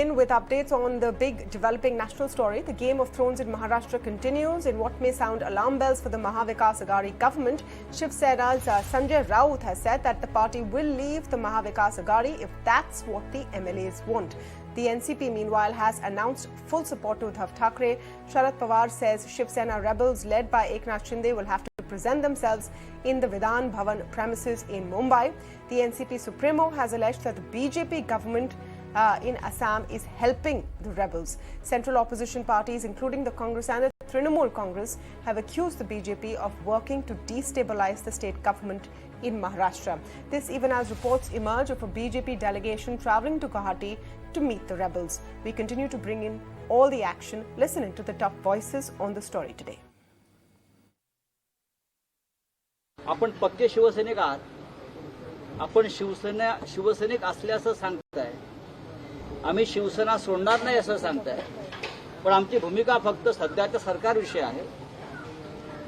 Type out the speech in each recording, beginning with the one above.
begin with updates on the big developing national story. The Game of Thrones in Maharashtra continues in what may sound alarm bells for the Maha Vikas Aghadi government. Shiv Sena's Sanjay Raut has said that the party will leave the Maha Vikas Aghadi if that's what the MLAs want. The NCP, meanwhile, has announced full support to Uddhav Thackeray. Sharad Pawar says Shiv Sena rebels led by Eknath Shinde will have to present themselves in the Vidhan Bhawan premises in Mumbai. The NCP supremo has alleged that the BJP government in Assam is helping the rebels. Central opposition parties, including the Congress and the Trinamool Congress, have accused the BJP of working to destabilise the state government in Maharashtra. This even as reports emerge of a BJP delegation travelling to Guwahati to meet the rebels. We continue to bring in all the action, listening to the top voices on the story today. आपण पक्के शिवसैनिक आहात. आपण शिवसैनिक असल्याचं सांगताय. आम्ही शिवसेना सोडणार नाही असं सांगताय. पण आमची भूमिका फक्त सध्याच्या सरकारविषयी आहे.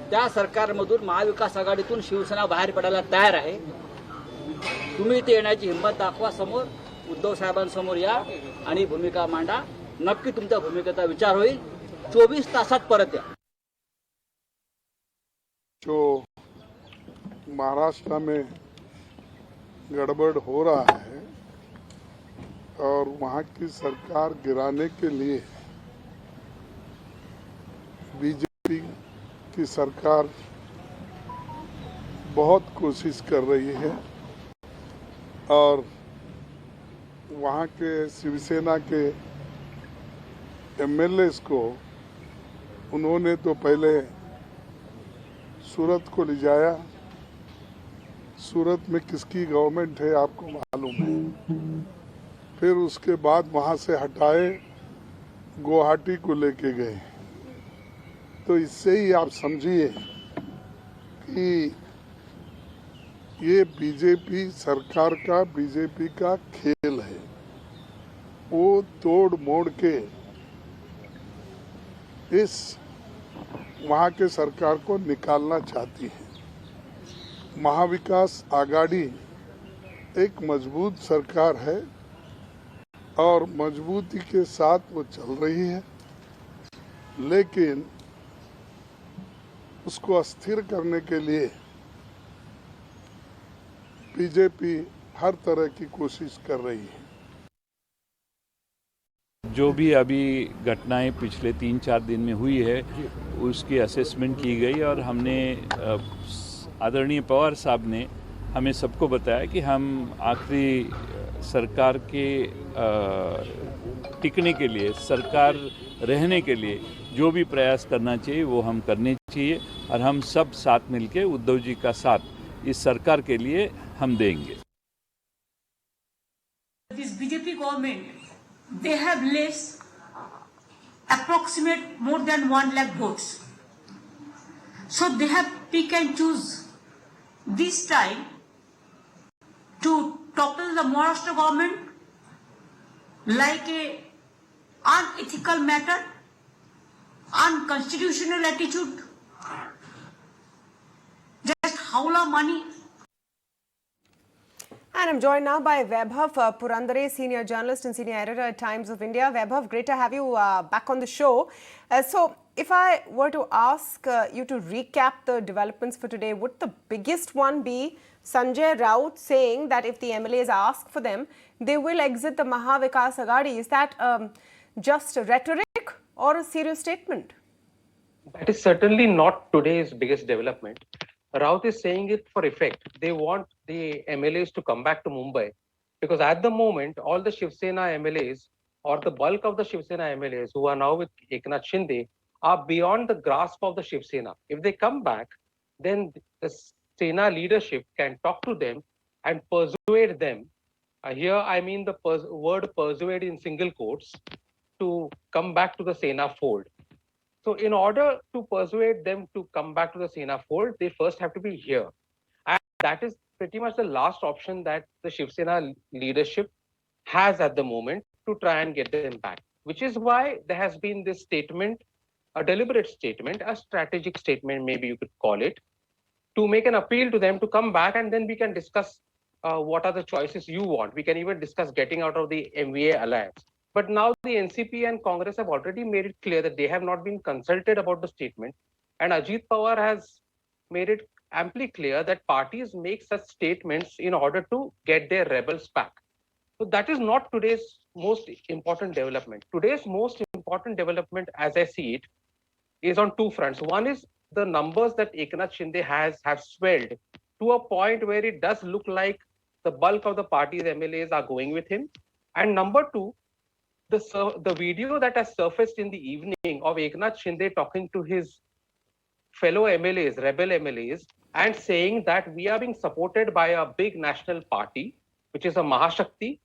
त्या सरकारमधून महाविकास आघाडीतून शिवसेना बाहेर पडायला तयार आहे. तुम्ही ते येण्याची हिंमत दाखवा. समोर उद्धव साहेबांसमोर या आणि भूमिका मांडा. नक्की तुमच्या भूमिकेचा विचार होईल. 24 तासात परत या. जो महाराष्ट्र में गड़बड़ हो रहा है और वहाँ की सरकार गिराने के लिए बीजेपी की सरकार बहुत कोशिश कर रही है और वहाँ के शिवसेना के MLAs को उन्होंने तो पहले सूरत को ले जाया. सूरत में किसकी गवर्नमेंट है आपको मालूम है. फिर उसके बाद वहाँ से हटाए गुवाहाटी को लेके गए. तो इससे ही आप समझिए कि ये बीजेपी सरकार का बीजेपी का खेल है. वो तोड़ मोड़ के इस वहाँ के सरकार को निकालना चाहती है. महाविकास आघाड़ी एक मजबूत सरकार है और मजबूती के साथ वो चल रही है, लेकिन उसको अस्थिर करने के लिए बीजेपी हर तरह की कोशिश कर रही है. जो भी अभी घटनाएं पिछले 3-4 दिन में हुई है उसकी असेसमेंट की गई और हमने आदरणीय पवार साहब ने हमें सबको बताया कि हम आखिरी सरकार के टिकने के लिए, सरकार रहने के लिए जो भी प्रयास करना चाहिए वो हम करने चाहिए और हम सब साथ मिलके उद्धव जी का साथ इस सरकार के लिए हम देंगे. This BJP government, they have less approximate more than 1 lakh votes. So they have pick and choose this time to topple the Maharashtra government like a unethical matter, unconstitutional attitude, just howla money. And I'm joined now by Vaibhav Purandare, senior journalist and senior editor at Times of India. Vaibhav, great to have you back on the show. So if I were to ask you to recap the developments for today, would the biggest one be Sanjay Raut saying that if the MLAs ask for them, they will exit the Maha Vikas Aghadi? Is that just rhetoric or a serious statement? That is certainly not today's biggest development. Raut is saying it for effect. They want the MLAs to come back to Mumbai because at the moment, all the Shiv Sena MLAs or the bulk of the Shiv Sena MLAs who are now with Eknath Shinde are beyond the grasp of the Shiv Sena. If they come back, then the Sena leadership can talk to them and persuade them. Here I mean the word persuade in single quotes, to come back to the Sena fold. So in order to persuade them to come back to the Sena fold, they first have to be here. And that is pretty much the last option that the Shiv Sena leadership has at the moment to try and get them back, which is why there has been this statement, a deliberate statement, a strategic statement, maybe you could call it, to make an appeal to them to come back, and then we can discuss what are the choices you want. We can even discuss getting out of the MVA alliance. But now the NCP and Congress have already made it clear that they have not been consulted about the statement. And Ajit Pawar has made it amply clear that parties make such statements in order to get their rebels back. So that is not today's most important development. Today's most important development, as I see it, is on two fronts. One is the numbers that Eknath Shinde have swelled to a point where it does look like the bulk of the party's MLAs are going with him. And number two, the video that has surfaced in the evening of Eknath Shinde talking to his fellow MLAs, rebel MLAs, and saying that we are being supported by a big national party, which is a Mahashakti,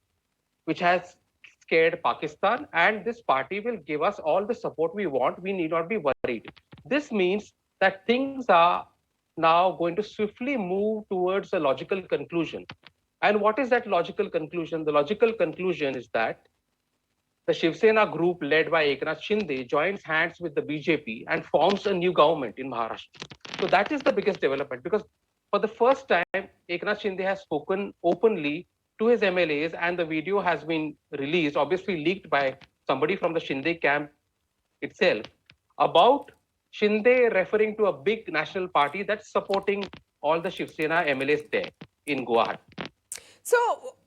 which has scared Pakistan, and this party will give us all the support we want. We need not be worried. This means that things are now going to swiftly move towards a logical conclusion. And what is that logical conclusion? The logical conclusion is that the Shiv Sena group led by Eknath Shinde joins hands with the BJP and forms a new government in Maharashtra. So that is the biggest development, because for the first time, Eknath Shinde has spoken openly to his MLAs, and the video has been released, obviously leaked by somebody from the Shinde camp itself, about Shinde referring to a big national party that's supporting all the Shiv Sena MLAs there in Guwahati. So,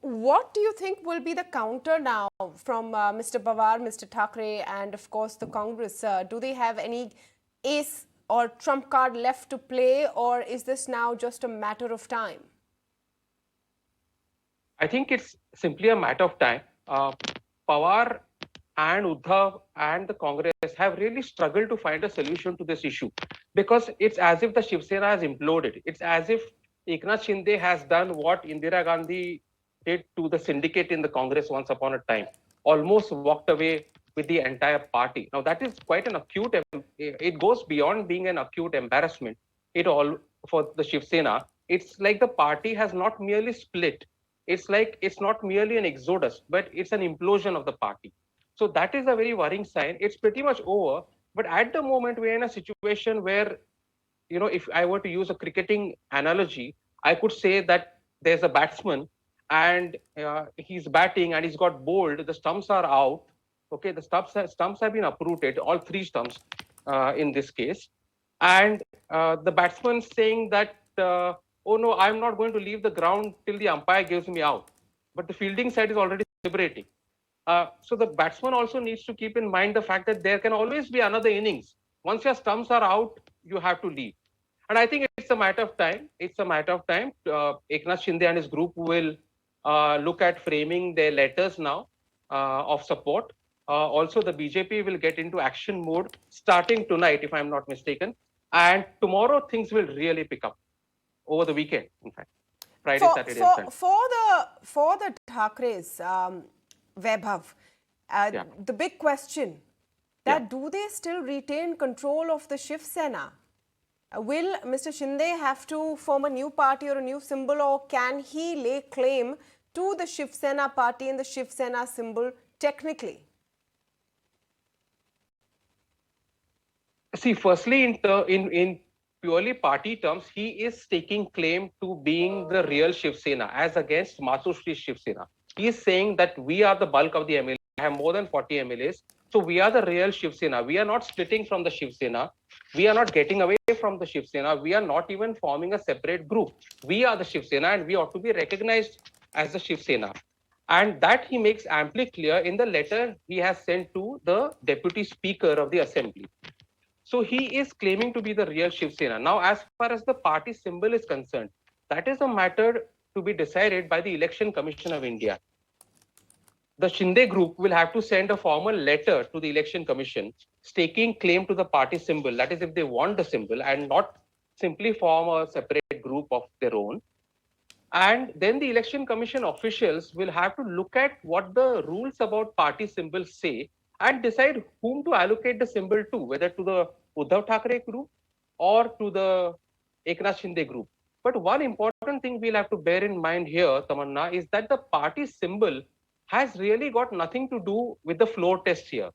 what do you think will be the counter now from Mr. Pawar, Mr. Thackeray, and of course the Congress? Do they have any ace or trump card left to play, or is this now just a matter of time? I think it's simply a matter of time. Pawar and Uddhav and the Congress have really struggled to find a solution to this issue, because it's as if the Shiv Sena has imploded. It's as if Eknath Shinde has done what Indira Gandhi did to the syndicate in the Congress once upon a time, almost walked away with the entire party. Now that is quite an acute, it goes beyond being an acute embarrassment. It all for the Shiv Sena, it's like the party has not merely split. It's like it's not merely an exodus, but it's an implosion of the party. So that is a very worrying sign. It's pretty much over. But at the moment, we're in a situation where, you know, if I were to use a cricketing analogy, I could say that there's a batsman and he's batting and he's got bowled. The stumps are out. Okay, the stumps have been uprooted, all three stumps in this case. And the batsman saying that, oh no, I'm not going to leave the ground till the umpire gives me out. But the fielding side is already celebrating. So the batsman also needs to keep in mind the fact that there can always be another innings. Once your stumps are out, you have to leave. And I think it's a matter of time. It's a matter of time. Eknath Shinde and his group will look at framing their letters now of support. Also, the BJP will get into action mode starting tonight, if I'm not mistaken. And tomorrow, things will really pick up. Over the weekend, in fact. Friday, Saturday, and Sunday. For the Thackerays, Vaibhav, the big question that do they still retain control of the Shiv Sena? Will Mr. Shinde have to form a new party or a new symbol, or can he lay claim to the Shiv Sena party and the Shiv Sena symbol technically? See, firstly, in purely party terms, he is taking claim to being the real Shiv Sena as against Matushri Shiv Sena. He is saying that we are the bulk of the MLAs. I have more than 40 MLAs. So we are the real Shiv Sena. We are not splitting from the Shiv Sena. We are not getting away from the Shiv Sena. We are not even forming a separate group. We are the Shiv Sena and we ought to be recognized as the Shiv Sena. And that he makes amply clear in the letter he has sent to the Deputy Speaker of the Assembly. So he is claiming to be the real Shiv Sena. Now, as far as the party symbol is concerned, that is a matter to be decided by the Election Commission of India. The Shinde group will have to send a formal letter to the Election Commission staking claim to the party symbol. That is, if they want the symbol and not simply form a separate group of their own. And then the Election Commission officials will have to look at what the rules about party symbols say and decide whom to allocate the symbol to, whether to the Uddhav Thackeray group or to the Eknath Shinde group. But one important thing we'll have to bear in mind here, Tamanna, is that the party symbol has really got nothing to do with the floor test here.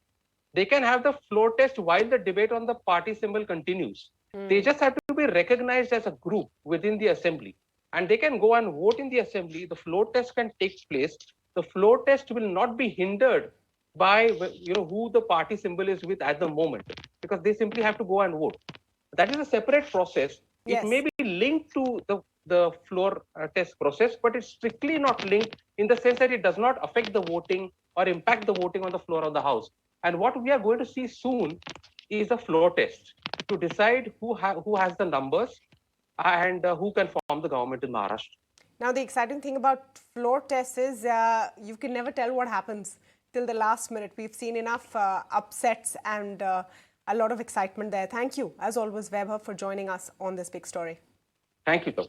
They can have the floor test while the debate on the party symbol continues. They just have to be recognized as a group within the assembly. And they can go and vote in the assembly. The floor test can take place. The floor test will not be hindered by who the party symbol is with at the moment, because they simply have to go and vote. That is a separate process. Yes. It may be linked to the floor test process, but it's strictly not linked in the sense that it does not affect the voting or impact the voting on the floor of the House. And what we are going to see soon is a floor test to decide who has the numbers and who can form the government in Maharashtra. Now, the exciting thing about floor tests is you can never tell what happens till the last minute. We've seen enough upsets and a lot of excitement there. Thank you, as always, Vaibhav, for joining us on this big story. Thank you, Tom.